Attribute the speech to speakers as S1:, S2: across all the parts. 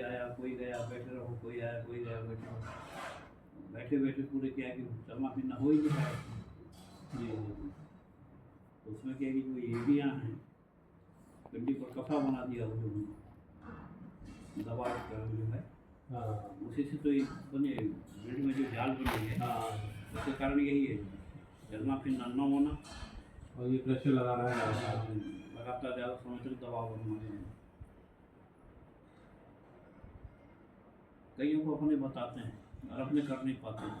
S1: आया कोई गया, बैठे रहो, कोई आया कोई गया, बैठे रहो। बैठे बैठे पूरे क्या है कि चलना फिरना हो ही नहीं रहा है।
S2: जी
S1: तो उसमें क्या है कि जो एड़ियाँ हैं, पिंडी पर कफा बना दिया वो जो दबा कर जो है,
S2: हाँ
S1: उसी से तो ये बने ब्रिज में जो जाल बनी है,
S2: हाँ,
S1: उसके कारण यही है चलना फिरना न होना,
S2: और ये प्रेशर लगा रहा है।
S1: लगातार ज़्यादा समय तक दबाव बनवाने हैं। कईयों को अपने बताते हैं और अपने कर नहीं पाते हैं।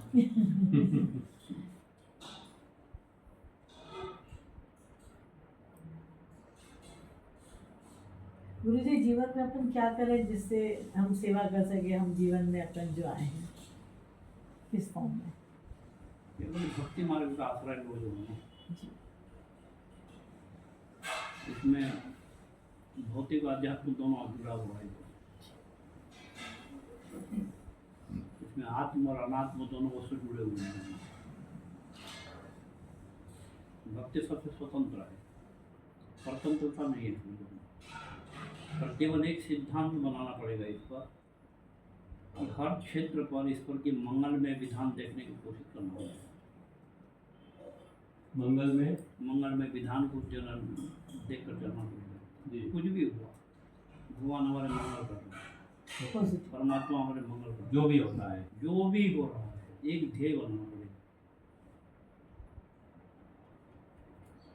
S3: गुरुजी, जीवन में अपन क्या करें जिससे हम सेवा कर सके, हम जीवन में अपन जो आए हैं किस फॉर्म में?
S1: केवल भक्ति मार्ग का आश्रय लो जो है,
S3: जी
S1: इसमें भौतिक और आध्यात्मिक दोनों जुड़ा हुआ है। इसमें आत्म और अनात्म दोनों वस्तु जुड़े हुए हैं। भक्ति सबसे स्वतंत्र है, स्वतंत्रता नहीं है इसमें। पर केवल एक सिद्धांत बनाना पड़ेगा इस पर, और हर क्षेत्र पर इस पर की मंगलमय विधान देखने की कोशिश करना होगा। मंगलमय विधान को देख कर चलना पड़ेगा।
S2: जी
S1: कुछ भी हुआ, भगवान हमारे मंगल कर रहे हैं, परमात्मा हमारे मंगल कर रहे हैं,
S2: जो भी होता है,
S1: जो भी हो रहा है, एक ध्येय बनाना पड़ेगा।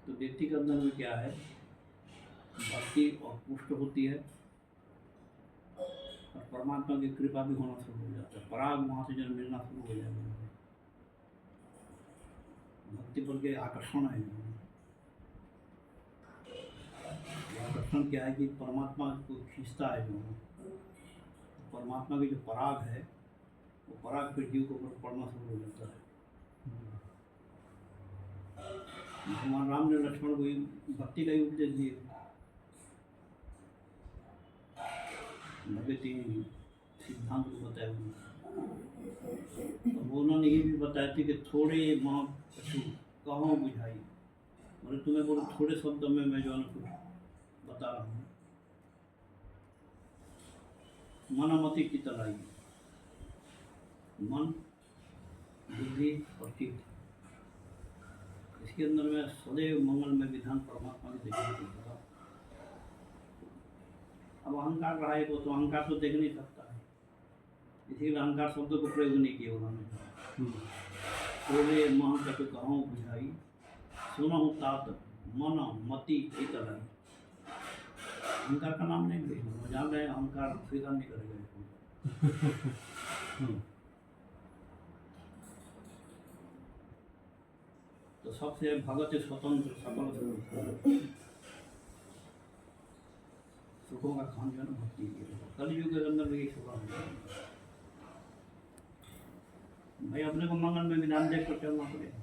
S1: तो व्यक्ति के अंदर में क्या है, भक्ति और पुष्ट होती है, और परमात्मा की कृपा भी होना शुरू हो जाता है, पराग वहाँ से जब मिलना शुरू हो जाएगा। भक्ति पर के आकर्षण है। आकर्षण क्या है कि परमात्मा को खींचता है जो, परमात्मा की जो पराग है वो पराग फिर जीव के ऊपर पड़ना शुरू हो जाता है। भगवान राम ने लक्ष्मण को भक्ति का ही उपदेश दिए। नब्बे तीन सिद्धांत को बताया तो उन्होंने ये भी बताया थी कि थोड़े माँ पशु कहाँ बुझाई, मतलब तुम्हें बोलो थोड़े शब्दों में मैं जो है कुछ बता रहा हूँ। मनमति की तलाई, मन बुद्धि और चित्त, इसके अंदर में सदैव मंगल में विधान परमात्मा की देखने को मिला। अब अहंकार रहा है तो अहंकार तो देख नहीं सकता है, इसीलिए अहंकार शब्द को प्रयोग नहीं किया उन्होंने। थोड़े माँ कटु कहूँ बुझाई, सुनहु तात मन मति की तलाई। अहंकार का नाम नहीं ले, वो जान रहे अहंकार स्वीकार नहीं करेगा। तो सबसे भगत स्वतंत्र सकल सुखों का खान जो है ना भक्ति की। कलयुग के अंदर भी सुख है भाई, अपने को मंगल में विधान देख कर चलना पड़ेगा।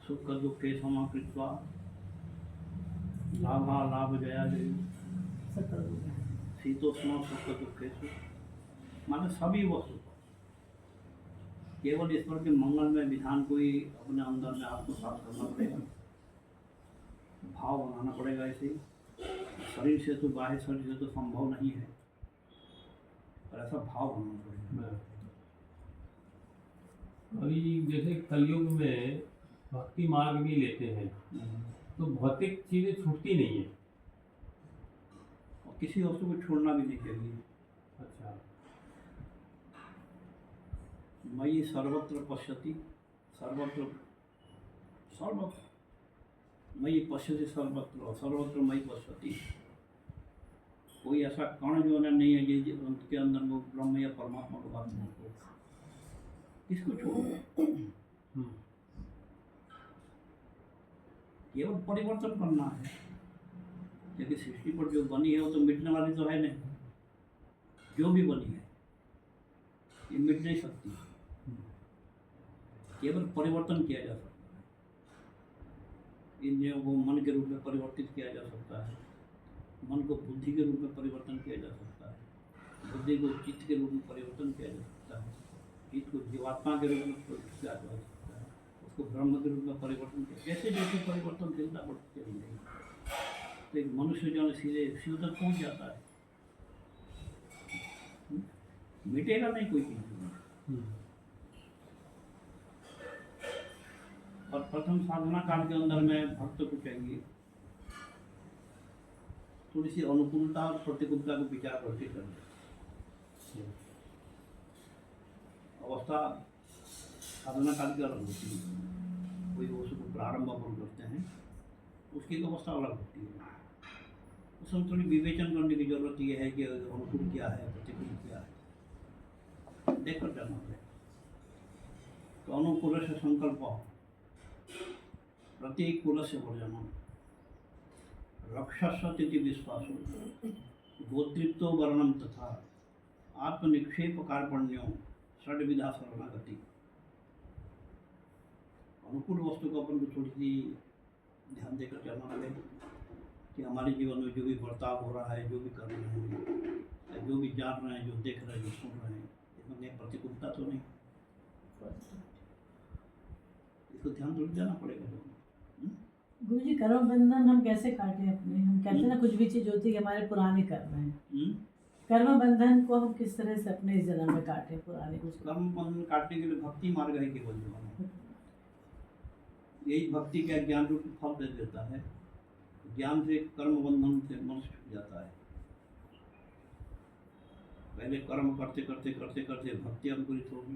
S1: सुख दुखे समाकृत्वा लाभा लाभ जया जय शीतोष्ण सुख दुखे सुख, माने सभी वस्तु केवल ईश्वर के मंगल में विधान को ही अपने अंदर में आत्मसात करना पड़ेगा, भाव बनाना पड़ेगा। ऐसे शरीर से तो, बाह्य शरीर से तो संभव नहीं है, पर ऐसा भाव बनाना पड़ेगा।
S2: अभी जैसे कलयुग में भक्ति मार्ग भी लेते हैं तो भौतिक चीजें छूटती नहीं है,
S1: और किसी वस्तु को छोड़ना भी नहीं चाहिए।
S2: अच्छा,
S1: मयि सर्वत्र पश्यति, सर्वत्र मयि पश्यति सर्वत्र, सर्वत्र मयि पश्यति। कोई ऐसा कण जो है नहीं है जिसके अंदर वो ब्रह्म या परमात्मा को बात नहीं हो, किसको छोड़ो। केवल परिवर्तन करना है, क्योंकि सृष्टि पर जो बनी है वो तो मिटने वाली तो है नहीं, जो भी बनी है ये मिट नहीं सकती, केवल परिवर्तन किया जा सकता है। इंद्रियों को मन के रूप में परिवर्तित किया जा सकता है, मन को बुद्धि के रूप में परिवर्तन किया जा सकता है, बुद्धि को चित्त के रूप में परिवर्तन किया जा सकता है, चित्त को जीवात्मा के रूप में परिवर्तित किया जा सकता है, उसको ब्रह्म के रूप में परिवर्तन किया, जैसे जैसे परिवर्तन चिंता बढ़ती चली जाएगी। तो तो एक मनुष्य जो है सीधे शिव तक पहुंच जाता है। मिटेगा नहीं कोई चीज। और प्रथम साधना काल के अंदर में भक्त को चाहिए थोड़ी सी अनुकूलता और प्रतिकूलता को विचार करके करना। अवस्था साधना काल की अलग होती है। कोई उसको प्रारंभ अपन करते हैं, उसकी एक अवस्था अलग होती है। उसमें थोड़ी विवेचन करने की जरूरत यह है कि अनुकूल क्या है, प्रतिकूल क्या है, देख कर जाना पड़ेगा। तो अनुकूल से संकल्प हो, प्रतिकूल से वर्जनम, रक्षस्वति विश्वासो, गोत्रित्व वर्णम तथा आत्मनिक्षेप कार्पण्यो षड्विधा शरणागति। अनुकूल वस्तु को अपन को थोड़ी सी ध्यान देकर चलना पड़ेगा कि हमारे जीवन में जो भी बर्ताव हो रहा है, जो भी कर रहे हैं, या जो भी जान रहे हैं, जो देख रहे हैं, जो सुन रहे हैं, इसमें प्रतिकूलता तो नहीं। इसको ध्यान तो देना पड़ेगा।
S3: गुरु जी, कर्म बंधन हम कैसे काटें अपने? हम कहते हैं ना, कुछ भी चीज होती है हमारे पुराने कर्म हैं। कर्म बंधन को हम किस तरह से अपने इस जन्म में काटें? पुराने कुछ
S1: कर्म बंधन काटने के लिए भक्ति मार्ग है केवल जो यही भक्ति का ज्ञान रूप फल दे देता है। ज्ञान से कर्म बंधन से मनुष्य छूट जाता है। पहले कर्म करते करते करते करते भक्ति अंकुरित होगी,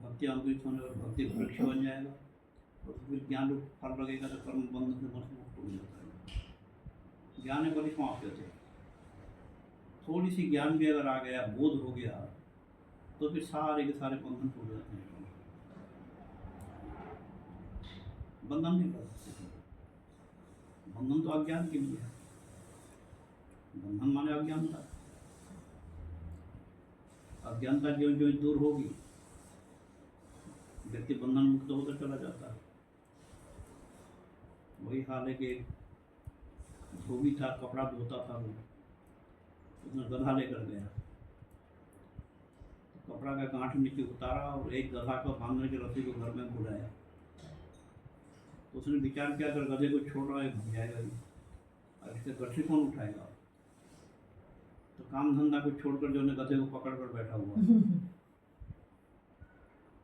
S1: भक्ति अंकुरित होने पर भक्ति वृक्ष बन जाएगा, और फिर ज्ञान रूप फल लगेगा तो कर्म बंधन से मनुष्य मुक्त हो जाता है। ज्ञान है बड़ी समाप्त होते। थोड़ी सी ज्ञान भी अगर आ गया, बोध हो गया, तो फिर सारे के सारे बंधन टूट जाते हैं। बंधन नहीं कर सकते। बंधन तो अज्ञान के लिए है। बंधन माने अज्ञानता। अज्ञानता जो जो दूर होगी, व्यक्ति बंधन मुक्त होकर चला जाता है। वही हाल है कि धोबी था, कपड़ा धोता था, वो उसने गधा लेकर गया, तो कपड़ा का गांठ नीचे उतारा और एक गधा को बांधने के रस्सी को घर में बुलाया। तो उसने विचार किया, अगर गधे को छोड़ रहा है भग जाएगा ये, और इसके गठरी कौन उठाएगा? तो काम धंधा को छोड़कर जो ने गधे को पकड़ कर बैठा हुआ।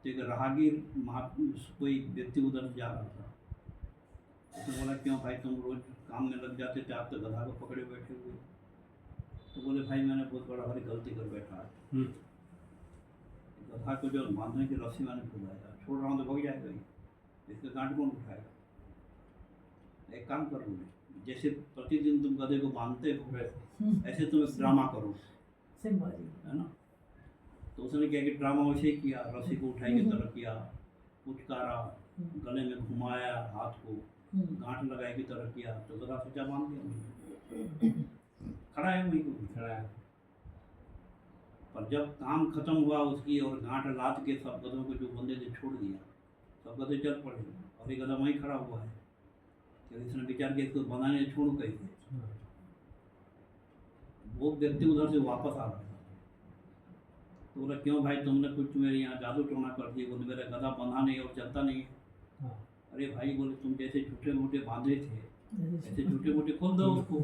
S1: तो एक राहगीर कोई व्यक्ति उधर जा रहा था, उसने बोला, क्यों भाई तुम रोज काम में लग जाते थे, आप तो गधा को पकड़े बैठे हुए? तो बोले, भाई मैंने बहुत बड़ा भारी गलती कर बैठा है। गधा को जो बांधने की रस्सी मैंने भुलाया, छोड़ रहा हूँ तो भग जाएगा ही, इसके गांठ कौन उठाएगा? एक काम करो, जैसे प्रतिदिन तुम गधे को बांधते हो ऐसे तुम एक ड्रामा करो, है ना? तो उसने क्या कि ड्रामा वैसे ही किया, रस्सी को उठाई की तरह किया, उचकारा, गले में घुमाया, हाथ को गांठ लगाए की तरह किया, तो गधा सोचा बांध दिया, खड़ा है वही को खड़ा है। पर जब काम खत्म हुआ उसकी और गांठ लाद के सब गधों को जो बंदे थे छोड़ दिया, सब गधे चल पड़े और ये गधा वहीं खड़ा हुआ है। तो इसने विचार किया इसको बनाने छोड़ू कैसे? वो व्यक्ति उधर से वापस आ रहा था, तो बोला, क्यों भाई तुमने कुछ मेरे यहाँ जादू टोना कर दिया? बोले, मेरा गधा बंधा नहीं और चलता नहीं है। अरे भाई, बोले, तुम जैसे झूठे मोटे बांधे थे ऐसे झूठे मोटे खोल दो उसको।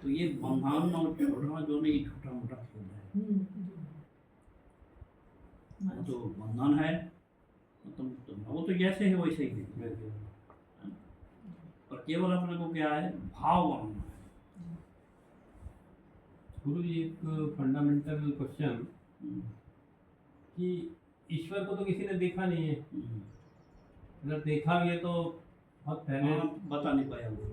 S1: तो ये बंधन और छोड़ना जो नहीं, छोटा मोटा खेल है। तो बंधन है तो वो तो जैसे है वैसे ही है, और केवल अपने को क्या है, भाव बनना है।
S2: गुरु जी, एक फंडामेंटल क्वेश्चन कि ईश्वर को तो किसी ने देखा नहीं है, अगर देखा भी है तो बहुत पहले
S1: बता नहीं पाया वो।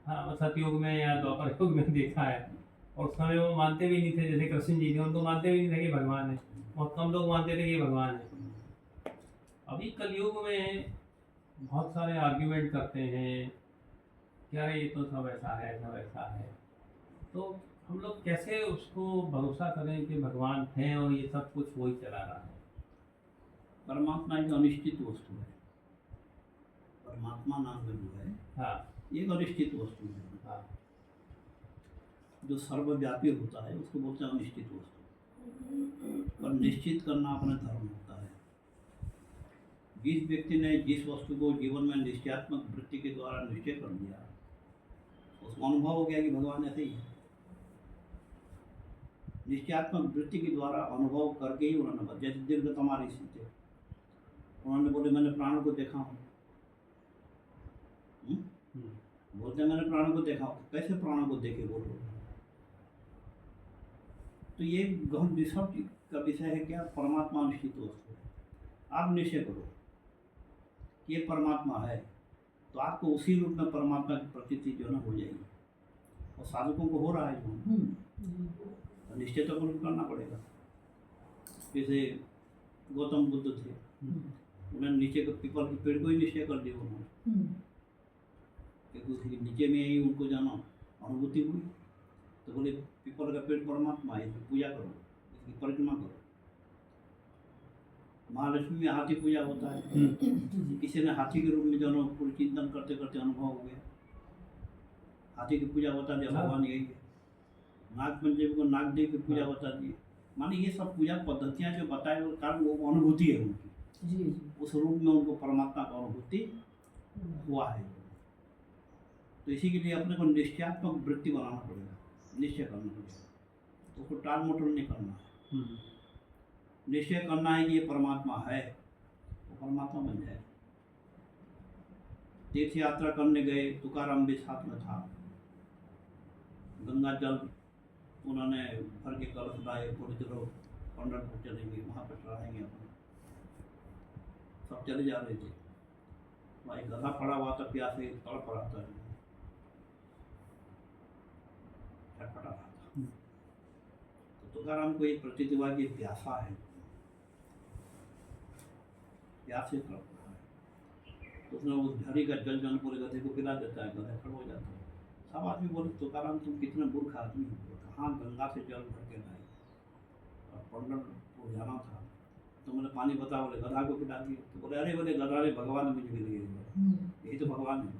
S2: हाँ, सतयुग में या द्वापर युग में देखा है, और उस समय वो मानते भी नहीं थे। जैसे कृष्ण जी थे, उनको मानते भी नहीं थे कि भगवान है, बहुत कम लोग मानते थे कि भगवान है। अभी कलयुग में बहुत सारे आर्ग्यूमेंट करते हैं कि अरे ये तो सब ऐसा है, सब ऐसा है। तो हम लोग कैसे उसको भरोसा करें कि भगवान है और ये सब कुछ वही चला रहा है?
S1: परमात्मा एक अनिश्चित वस्तु है। परमात्मा नाम जो है,
S2: हाँ,
S1: एक अनिश्चित वस्तु है।
S2: हाँ,
S1: जो सर्वव्यापी होता है उसको बोलते हैं अनिश्चित वस्तु। पर निश्चित करना अपना धर्म होता है। जिस व्यक्ति ने जिस वस्तु को जीवन में निश्चयात्मक वृत्ति के द्वारा निश्चय कर दिया, उसको अनुभव हो गया कि भगवान ऐसे ही है। निश्चयात्मक वृत्ति के द्वारा अनुभव करके ही उन्होंने बताया। जैसे दीर्घतमा ऋषि थे, उन्होंने बोले मैंने प्राणों को देखा हूँ। बोलते मैंने प्राणों को देखा हूँ। कैसे प्राणों को देखे बोलो? तो ये गहन रिसर्च का विषय है क्या? परमात्मा निश्चित वस्तु है। आप निश्चय करो कि ये परमात्मा है, तो आपको उसी रूप में परमात्मा की प्रतीति जो है ना हो जाएगी। और साधकों को हो रहा है जो, तो निश्चय तो उनको करना पड़ेगा। जैसे गौतम बुद्ध थे, उन्होंने नीचे के पीपल के पेड़ को ही निश्चय कर दिया उन्होंने, क्योंकि उसके नीचे में ही उनको जाना अनुभूति हुई। तो बोले पीपल का पेड़ परमात्मा है, इसकी पूजा करो, इसकी परिक्रमा करो। महालक्ष्मी में हाथी पूजा होता है। किसी ने हाथी के रूप में जो पूरी चिंतन करते करते अनुभव हो गया, हाथी की पूजा बता दिया भगवान यही है। नाग पंचमी को नागदेव की पूजा बता दी। माने ये सब पूजा पद्धतियाँ जो बताए वो कारण वो अनुभूति है उनकी, उस रूप में उनको परमात्मा का अनुभूति हुआ है। तो इसी के लिए अपने को निश्चयात्मक वृत्ति बनाना पड़ेगा, निश्चय करना पड़ेगा। तो उसको टाल मटोल नहीं करना है, निश्चय करना है कि ये परमात्मा है, वो परमात्मा बन जाए। तीर्थ यात्रा करने गए, तुकाराम भी साथ में था। गंगा जल उन्होंने भर के कलश लाए, बोले चलो पंढरपुर चलेंगे, वहाँ पर चढ़ाएंगे अपना। सब चले जा रहे थे। भाई गधा पड़ा हुआ था, प्यासे तड़प रहा था, छटपटा रहा था। तो तुकाराम को एक प्रतीत हुआ कि प्यासा है, प्यासे तड़प रहा है। तो उसने उस झड़ी का जल जन पूरे गधे को पिला देता है, गधा खड़ा हो जाता है। सब आदमी बोले तुकाराम तुम कितने मूर्ख आदमी हो, कहाँ गंगा से जल भर के लाए और पंढरपुर जाना था, तो मैंने पानी बता, बोले गधा को पिला दिए। तो बोले अरे बोले गधा ने भगवान ने मुझे मिल गए, यही तो भगवान है।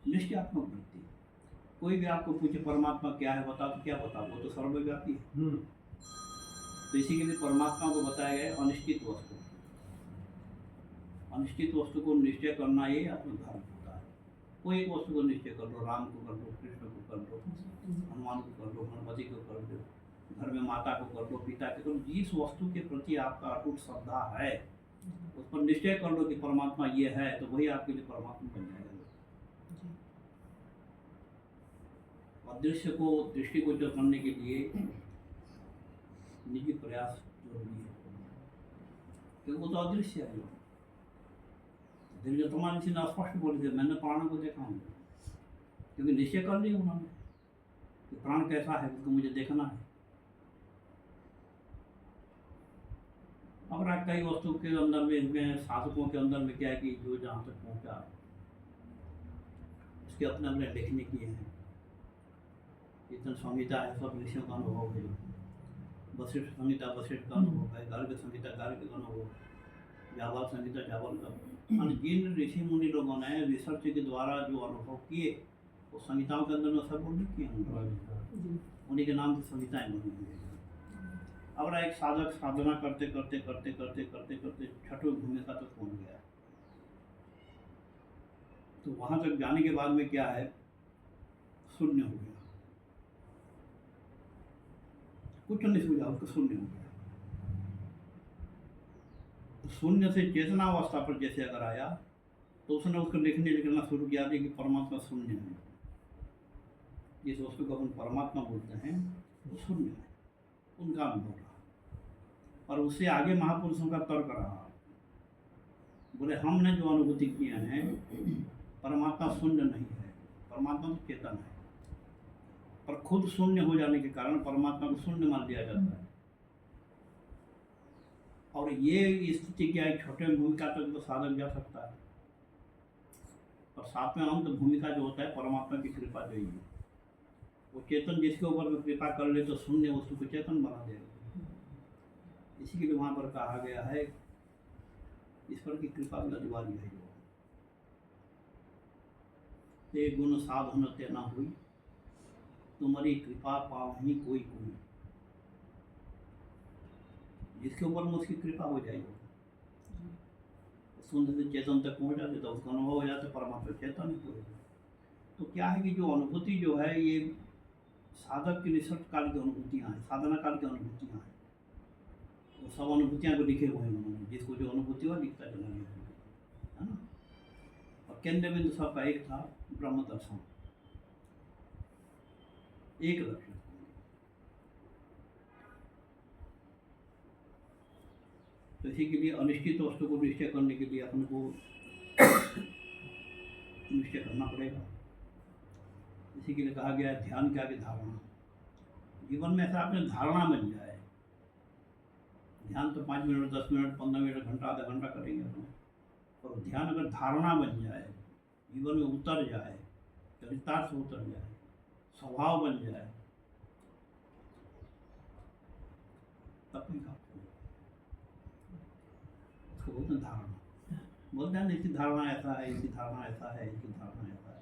S1: निश्चयात्मक वृत्ति। कोई भी आपको पूछे परमात्मा क्या है बता, तो क्या बता, वो तो सर्वव्यापी है। तो इसी के लिए परमात्मा को बताया गया अनिश्चित वस्तु। अनिश्चित वस्तु को निश्चय करना ये अपना धर्म होता है। कोई एक वस्तु को निश्चय कर लो, राम को कर लो, कृष्ण को कर लो, हनुमान को कर लो, गणपति को कर लो, घर में माता को कर लो, पिता को कर लो। जिस वस्तु के प्रति आपका अटूट श्रद्धा है उस पर निश्चय कर लो कि परमात्मा ये है, तो वही आपके लिए परमात्मा बन जाएगा। अदृश्य को दृष्टिगोचर करने के लिए निजी प्रयास जरूरी है, क्योंकि वो तो अदृश्य है। दीर्घतमा ऋषि ने स्पष्ट बोले थे मैंने प्राणों को देखा हूँ, क्योंकि निश्चय कर लिया उन्होंने कि प्राण कैसा है, उसको मुझे देखना है। अब कई वस्तु के अंदर में साधकों के अंदर में क्या है कि जो जहाँ तक पहुँचा उसके अपने अपने लिखने की है। कीर्तन संहिता है, सब ऋषियों का अनुभव है। वशिष्ठ संहिता वशिष्ठ का अनुभव है, गार्ग संहिता गार्ग का अनुभव, जावल संहिता जावल का। जिन ऋषि मुनि लोगों ने रिसर्च के द्वारा जो अनुभव किए वो संहिताओं के अंदर में सब उल्लेख किए होंगे, उन्हीं के नाम से संहिताएं बनी हुई है। अब एक साधक साधना करते करते करते करते करते करते छठवीं भूमिका तक पहुंच गया। तो वहां तक जाने के बाद में क्या है, शून्य हो गया, कुछ नहीं सूझा, उसको शून्य हो गया। शून्य से चेतना अवस्था पर जैसे अगर आया तो उसने उसको लिखना शुरू किया कि परमात्मा शून्य है। जिस वस्तु को हम परमात्मा बोलते हैं वो शून्य है, उनका अनुभव रहा। और उससे आगे महापुरुषों का तर्क रहा, बोले हमने जो अनुभूति किए हैं परमात्मा शून्य नहीं है, परमात्मा तो चेतन है, पर खुद शून्य हो जाने के कारण परमात्मा को शून्य मान लिया जाता है। और ये स्थिति क्या है, छोटे भूमिका तक तो साधक जा सकता है, और सातवें अंत भूमिका जो होता है परमात्मा की कृपा जो है, वो चेतन जिसके ऊपर में कृपा कर ले तो शून्य वस्तु को चेतन बना देगा। इसी के लिए वहाँ पर कहा गया है ईश्वर की कृपा भी अनिवार्य है। ते गुण साधन ते न हुई, तुम्हारी कृपा पावनी कोई कोई। जिसके ऊपर में उसकी कृपा हो जाएगी, शून्य से चेतन तक पहुँच जाते तो उसका अनुभव हो जाता, परमात्मा चेतन ही पूरे। तो क्या है कि जो अनुभूति जो है ये साधक की निष्ठ काल की अनुभूतियाँ हैं, साधना काल की अनुभूतियाँ हैं। वो सब अनुभूतियाँ को लिखे हुए हैं उन्होंने, जिसको जो अनुभूति हुआ लिखता चला गया, है ना। और केंद्र बिंदु सबका एक था, ब्रह्म दर्शन, एक लक्ष्य। तो इसी के लिए अनिश्चित वस्तु को निश्चय करने के लिए अपन को निश्चय करना पड़ेगा। इसी के लिए कहा गया है ध्यान के आगे धारणा। जीवन में ऐसा आपने धारणा बन जाए। ध्यान तो 5 मिनट, 10 मिनट, 15 मिनट, घंटा, आधा घंटा करेंगे अपन, और ध्यान अगर धारणा बन जाए, जीवन में उतर जाए, चरितार्थ से उतर जाए, स्वभाव बन जाए, तब नहीं खाते। उसको बोलते हैं धारणा। बोलते हैं इसकी धारणा ऐसा है, इसकी धारणा ऐसा है, इसकी धारणा ऐसा है।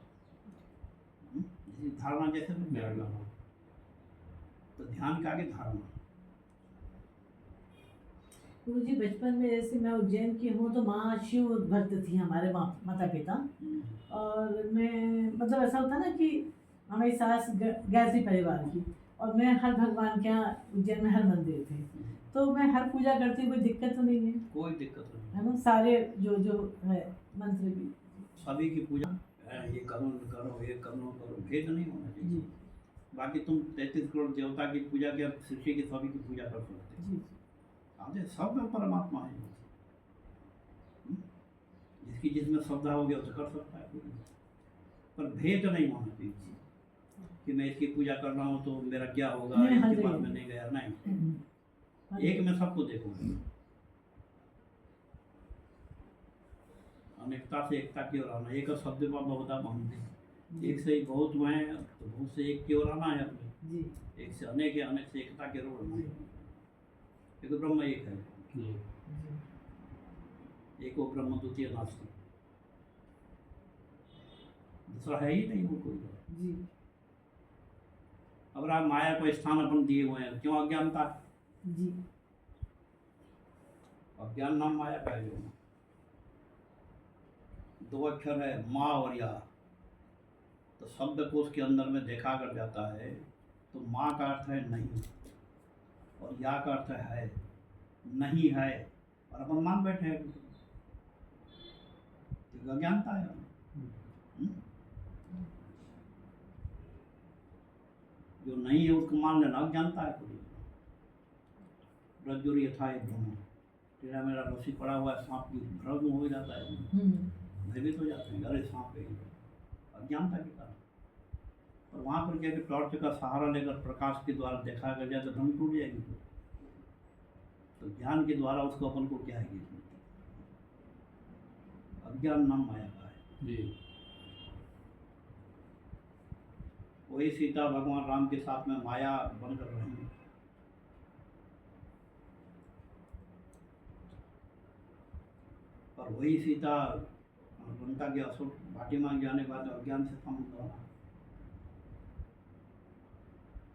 S1: इसकी धारणा जैसे बन जाएगा, तो ध्यान के आगे धारणा।
S3: गुरु जी बचपन में जैसे मैं उज्जैन की हूँ तो माँ शिव भक्त थी हमारे माता पिता। और मैं मतलब ऐसा होता ना कि हमारी सास गायत्री परिवार की, और मैं हर भगवान के यहाँ उज्जैन में हर मंदिर थे, तो मैं हर पूजा करती हूँ, कोई दिक्कत तो नहीं है?
S1: कोई दिक्कत नहीं
S3: है ना, सारे जो है मंत्र भी
S1: सभी की पूजा, ये करो करो, ये करो करो, भेद नहीं होना चाहिए। बाकी तुम 33 करोड़ देवता की पूजा के सृष्टि की सभी की पूजा कर सकते हो। आधे सब में परमात्मा है। जिसकी जिसमें श्रद्धा हो गया उसे कर सकता है, पर भेद नहीं होना चाहिए कि मैं इसकी पूजा कर रहा हूँ तो मेरा क्या होगा, इसके बाद में नहीं गया, नहीं। एक में सबको देखो, अनेकता से एकता की ओर आना। एक शब्द का बहुधा बहुते, एक से ही बहुत हुए तो बहुत से एक की ओर आना है अपने, एक से अनेक है, अनेक से एकता के ओर आना है। एक ब्रह्म एक है, एक वो ब्रह्म द्वितीय नास्ति, दूसरा है ही नहीं वो कोई। अब आप माया को स्थान अपन दिए हुए हैं, क्यों? अज्ञानता। अज्ञान नाम माया का है। जो 2 अक्षर है माँ और या, तो शब्द कोश के अंदर में देखा कर जाता है तो माँ का अर्थ है नहीं, और या का अर्थ है नहीं है, और अपन मान बैठे हैं, तो अज्ञानता है। जो नहीं है उसको मान लेना अज्ञानता है। रज्जुर यथा भ्रम, तेरा मेरा रस्सी पड़ा हुआ है, सांप की भ्रम हो जाता है, भयभीत हो जाते हैं, अरे सांप है, अज्ञानता के कारण। और वहाँ पर क्या कि टॉर्च का सहारा लेकर प्रकाश के द्वारा देखा कर जाए तो भ्रम टूट जाएगी। तो ज्ञान के द्वारा उसको अपन को क्या है, अज्ञान नाम माया का है जी। वही सीता भगवान राम के साथ में माया बनकर रही, और वही सीता लंका के असुर भाटी मांग जाने के बाद अज्ञान से संबंध रहा।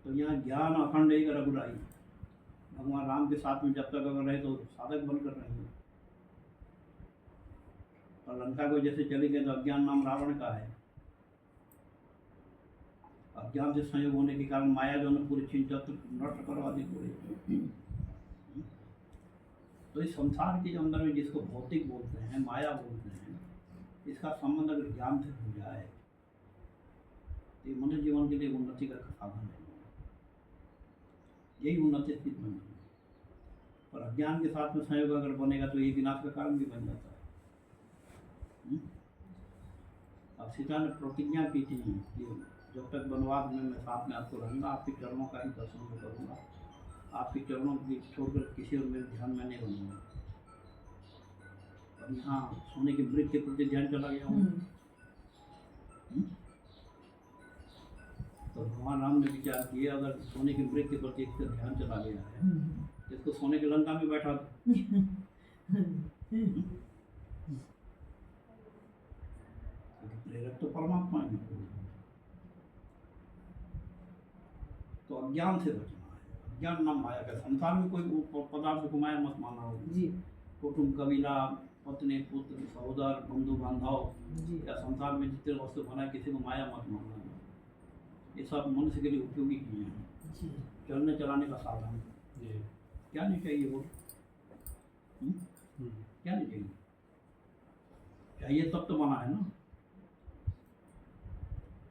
S1: तो यहाँ ज्ञान अखंड एक रघुराई, भगवान राम के साथ में जब तक अगर रहे तो साधक बनकर रहेंगे, और लंका को जैसे चले गए तो अज्ञान नाम रावण का है। अज्ञान से संयोग होने के कारण माया जो है पूरी चिंता नष्ट करवा दी पूरी। तो इस संसार के अंदर में जिसको भौतिक बोलते हैं, माया बोलते हैं, इसका संबंध अगर ज्ञान से हो जाए तो ये मनुष्य जीवन के लिए उन्नति का साधन है, यही उन्नति स्थिति बनती है। और अज्ञान के साथ में संयोग अगर बनेगा तो ये विनाश का कारण भी बन जाता है। अब सीता ने प्रतिज्ञा की थी कि जब तक वनवास में मैं साथ में आपको रहूँगा, आपके चरणों का ही दर्शन करूँगा, आपके चरणों की छोड़कर किसी और मेरे ध्यान में नहीं रहूँगा। और यहाँ सोने के मृग के प्रति ध्यान चला गया हूँ। तो भगवान राम ने विचार किया, अगर सोने के मृग के प्रति एक ध्यान चला गया है, जिसको सोने के लंका में बैठा प्रेरक तो परमात्मा है। तो अज्ञान से बचना है। अज्ञान नाम माया का। संसार में कोई पदार्थ को माया मत माना हो जी। कुटुंब कबीला पत्नी पुत्र सहोदर बंधु बांधव
S3: जी
S1: या संसार में जितने वस्तु बनाए किसी को माया मत मानना। ये सब मनुष्य के लिए उपयोगी चीजें हैं,
S3: जी
S1: चलने चलाने का साधन।
S2: जी
S1: क्या नहीं चाहिए वो?
S2: हम्म,
S1: क्या नहीं चाहिए? चाहिए तब तो बना है ना।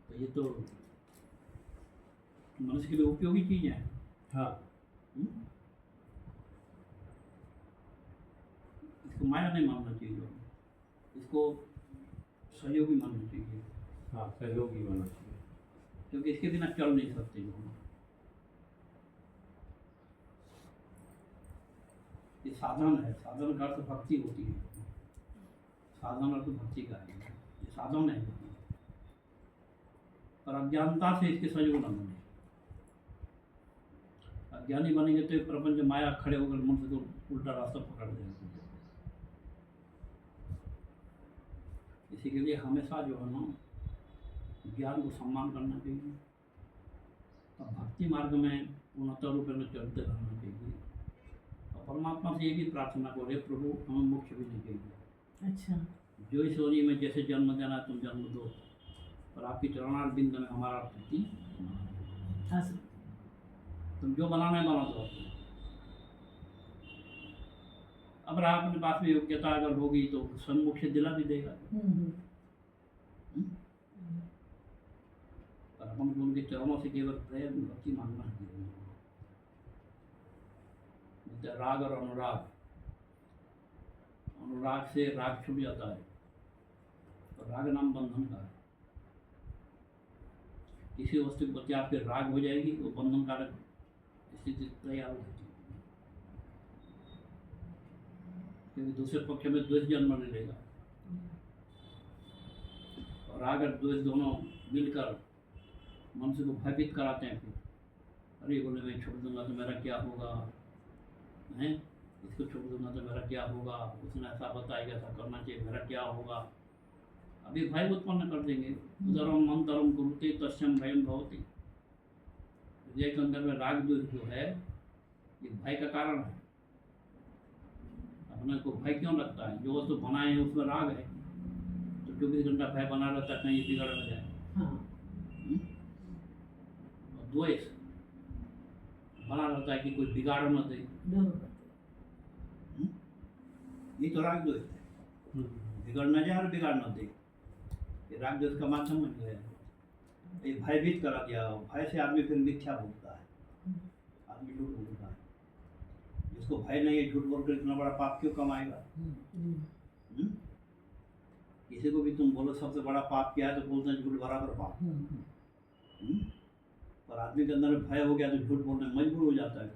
S1: तो ये तो मनुष्य के लिए उपयोगी चीजें हैं।
S2: हाँ
S1: हम्म? इसको माया नहीं मानना चाहिए, इसको सहयोगी मानना चाहिए,
S2: हाँ सहयोगी होना चाहिए।
S1: क्योंकि इसके बिना चल नहीं सकते लोग। ये साधन है, साधन का अर्थ भक्ति होती है, साधन अर्थ भक्ति का है, ये साधन है। पर अज्ञानता से इसके सहयोग न बने। अज्ञानी बनेंगे तो ये प्रपंच माया खड़े होकर मनुष्य को उल्टा रास्ता पकड़ देगा। इसी के लिए हमेशा जो है ना ज्ञान को सम्मान करना चाहिए और भक्ति मार्ग में पूर्णतः रूप में चलते रहना चाहिए और परमात्मा से ये भी प्रार्थना करो, हे प्रभु हमें मोक्ष भी नहीं चाहिए।
S3: अच्छा
S1: जो इस योनि में जैसे जन्म देना तुम जन्म दो, पर आपकी चरणार्थ बिंद में हमारा प्रीति
S3: हाँ सर
S1: तुम जो बनाना है बना दो। अब रहा अपने पास में योग्यता अगर होगी तो सन्मुख से दिला भी देगा। पर अपन को उनके चरणों से केवल प्रेम भक्ति मांगना है। जैसे राग और अनुराग, अनुराग से राग छूट जाता है तो राग नाम बंधन का है। किसी वस्तु के प्रति आपके राग हो जाएगी वो बंधन कारक स्थिति तैयार हो जाती है, क्योंकि दूसरे पक्ष में द्वेष जन्म ले लेगा और राग और द्वेष दोनों मिलकर मनुष्य को भयभीत कराते हैं। फिर अरे बोले मैं छोड़ दूंगा तो मेरा क्या होगा, हैं इसको छोड़ दूंगा तो मेरा क्या होगा, उसने ऐसा बताएगा ऐसा करना चाहिए, मेरा क्या होगा। अभी भय उत्पन्न कर देंगे। उदरम मंतरम कुरुते तस्यम भयम भवति। हृदय के अंदर में राग जो है ये भय का कारण है। अपने को भय क्यों लगता है? जो वस्तु बनाए हैं उसमें राग है तो 24 घंटा भय बना रहता है कहीं बिगड़ न जाए। और द्वेष बना रहता है कि कोई बिगाड़ न दे। ये तो राग द्वेष है, बिगड़ न जाए और बिगाड़ न दे। ये राग द्वेष का माध्यम जो है ये भयभीत करा दिया। भय से आदमी फिर मिथ्या बोलता है, आदमी झूठ बोलता है। जिसको भय नहीं है झूठ बोलकर इतना बड़ा पाप क्यों कमाएगा? किसी को भी तुम बोलो सबसे बड़ा पाप क्या है तो बोलते हैं झूठ बराबर पाप। पर आदमी के अंदर में भय हो गया तो झूठ बोलने में मजबूर हो जाता है।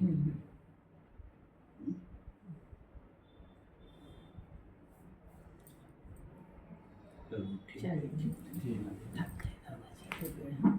S1: चलो ठीक है।
S3: चलिए
S2: जी
S3: ठीक है।